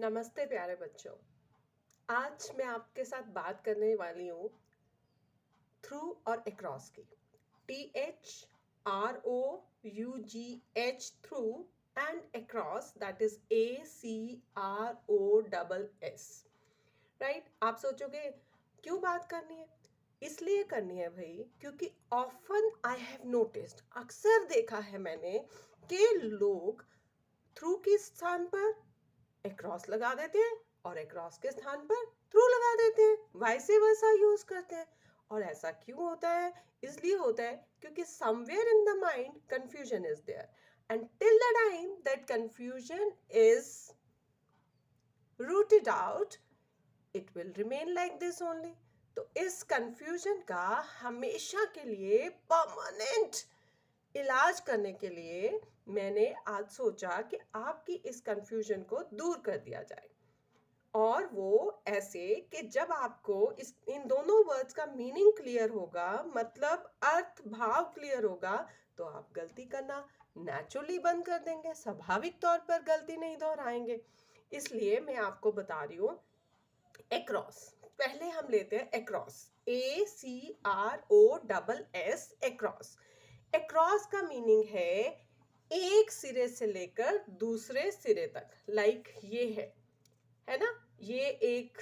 नमस्ते प्यारे बच्चों। आज मैं आपके साथ बात करने वाली हूँ थ्रू और अक्रॉस की। THROUGH through and across, that is ACROSS। Right? आप सोचोगे क्यों बात करनी है? इसलिए करनी है भाई, क्योंकि ऑफन आई हैव नोटिस्ड, अक्सर देखा है मैंने कि लोग थ्रू के स्थान पर अक्रॉस लगा देते हैं और अक्रॉस के स्थान पर थ्रू लगा देते हैं, वाइसे वर्सा यूज करते हैं। और ऐसा क्यों होता है? इसलिए होता है क्योंकि somewhere in the mind confusion is there, and till the time that confusion is rooted out, it will remain like this only. तो इस कंफ्यूजन का हमेशा के लिए परमानेंट इलाज करने के लिए मैंने आज सोचा कि आपकी इस कंफ्यूजन को दूर कर दिया जाए। और वो ऐसे कि जब आपको इन दोनों वर्ड्स का मीनिंग क्लियर होगा, मतलब अर्थ भाव क्लियर होगा, तो आप गलती करना नेचुरली बंद कर देंगे, स्वाभाविक तौर पर गलती नहीं दोहराएंगे। इसलिए मैं आपको बता रही हूँ अक्रॉस। पहले हम लेते हैं अक्रॉस, ACROSS, अक्रॉस। अक्रॉस का मीनिंग है एक सिरे से लेकर दूसरे सिरे तक। लाइक ये है ना, ये एक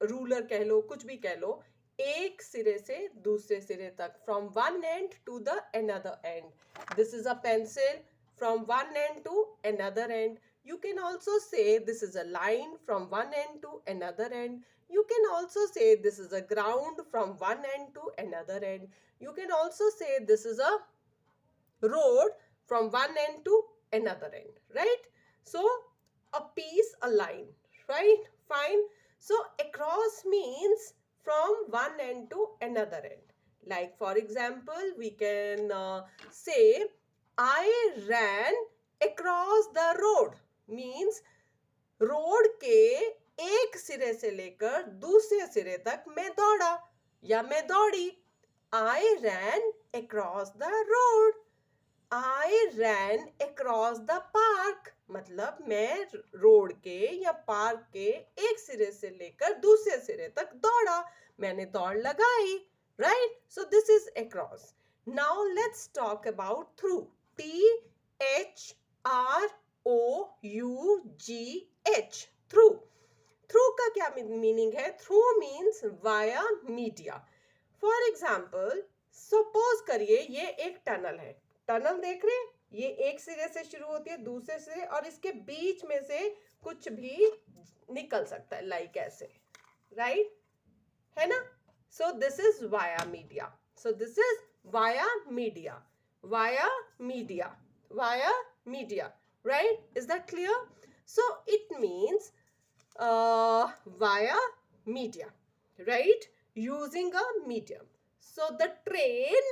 रूलर कह लो, कुछ भी कह लो, एक सिरे से दूसरे सिरे तक, from one end to the another end. This is a pencil, from one end to another end. You can also say this is a line from one end to another end. You can also say this is a ground from one end to another end. You can also say this is a road from one end to another end, right? So a piece, a line, right? Fine. So across means from one end to another end. Like for example, we can say I ran across the road, means road के एक सिरे से लेकर दूसरे सिरे तक मैं दौड़ा या मैं दौड़ी। I ran across the road. I ran across the park, मतलब मैं रोड के या पार्क के एक सिरे से लेकर दूसरे सिरे तक दौड़ा, मैंने दौड़ लगाई, right? So this is across. Now let's talk about through. THROUGH, through. Through का क्या मीनिंग है? Through means via media. For example, suppose करिए ये एक टनल है। टनल देख रहे हैं, ये एक सिरे से शुरू होती है, दूसरे से, और इसके बीच में से कुछ भी निकल सकता है, लाइक ऐसे, राइट? है ना? So this is via media. So this is via media, via media, via media, right? Is that clear? So it means via media, right? Using a medium. So the train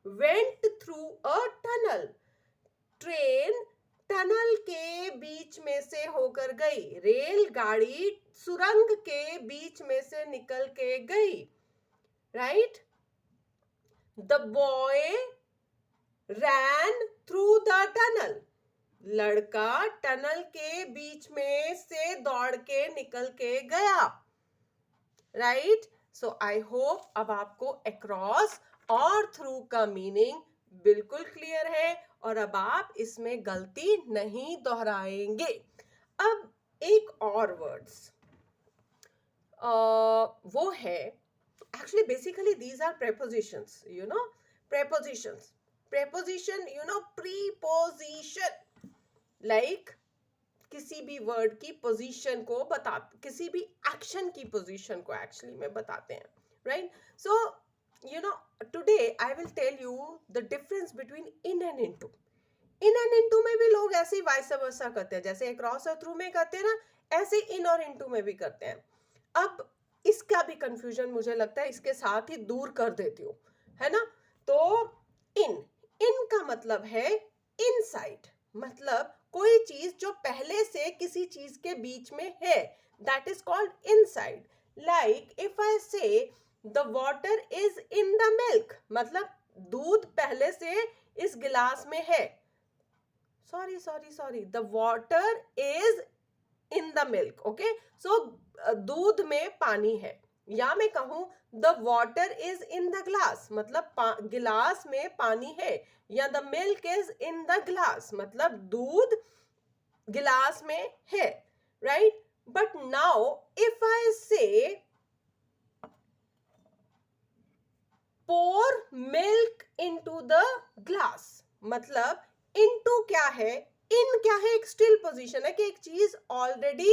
went through a tunnel. Train tunnel के बीच में से होकर गई, रेलगाड़ी सुरंग के बीच में से निकल के गई, right? The boy ran through the tunnel, लड़का टनल के बीच में से दौड़ के निकल के गया, राइट? सो आई होप अब आपको अक्रॉस और थ्रू का मीनिंग बिल्कुल क्लियर है और अब आप इसमें गलती नहीं दोहराएंगे। अब एक और वर्ड्स वो है, actually basically these are prepositions, you know, prepositions, preposition, you know, preposition, like किसी भी वर्ड की पोजीशन को बता, किसी भी एक्शन की पोजीशन को एक्चुअली में बताते हैं, right? So you know, today I will tell you the difference between in and into. In and into में भी लोग ऐसे ही वाइस वर्सा करते हैं, जैसे अक्रॉस और थ्रू में करते हैं ना, ऐसे इन और इनटू में भी करते हैं। अब इसका भी कंफ्यूजन मुझे लगता है इसके साथ ही दूर कर देती हूँ, है ना? तो इन का मतलब है इनसाइड, मतलब कोई चीज जो पहले से किसी चीज के बीच में है, that is called inside. Like if I say the water is in the milk, मतलब दूध पहले से इस गिलास में है। Sorry, the water is in the milk. Okay, so दूध में पानी है, या मैं कहूं the water is in the glass, मतलब गिलास में पानी है, या the milk is in the glass, मतलब दूध गिलास में है, right? But now if I say pour milk into the glass, मतलब into क्या है, in क्या है, एक स्टिल पोजीशन है कि एक चीज ऑलरेडी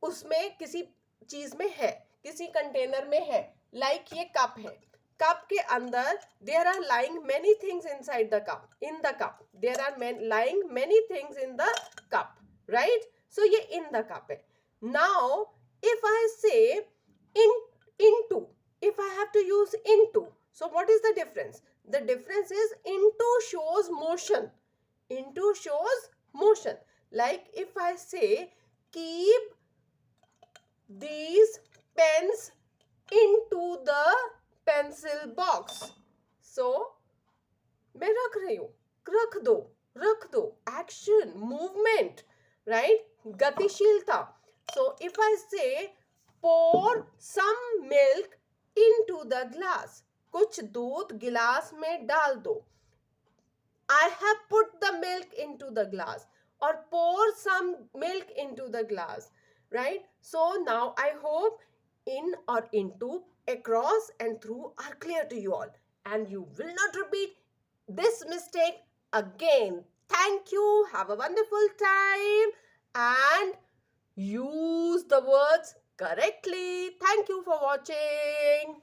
उसमें किसी चीज में है, किसी कंटेनर में है, लाइक ये कप है, कप के अंदर there are lying many things inside the cup, in the cup there are lying many things in the cup, right? So ये इन द कप है. Now if I say in into, if I have to use into, so what is the difference? The difference is into shows motion, into shows motion. Like if I say keep these pens into the pencil box, so मैं रख रही हूं, रख दो, action, movement, right? गतिशीलता. So if I say pour some milk into the glass, कुछ दूध गिलास में डाल दो, I have put the milk into the glass, or pour some milk into the glass, right? So now I hope in or into, across and through are clear to you all, and you will not repeat this mistake again. Thank you. Have a wonderful time and use the words correctly. Thank you for watching.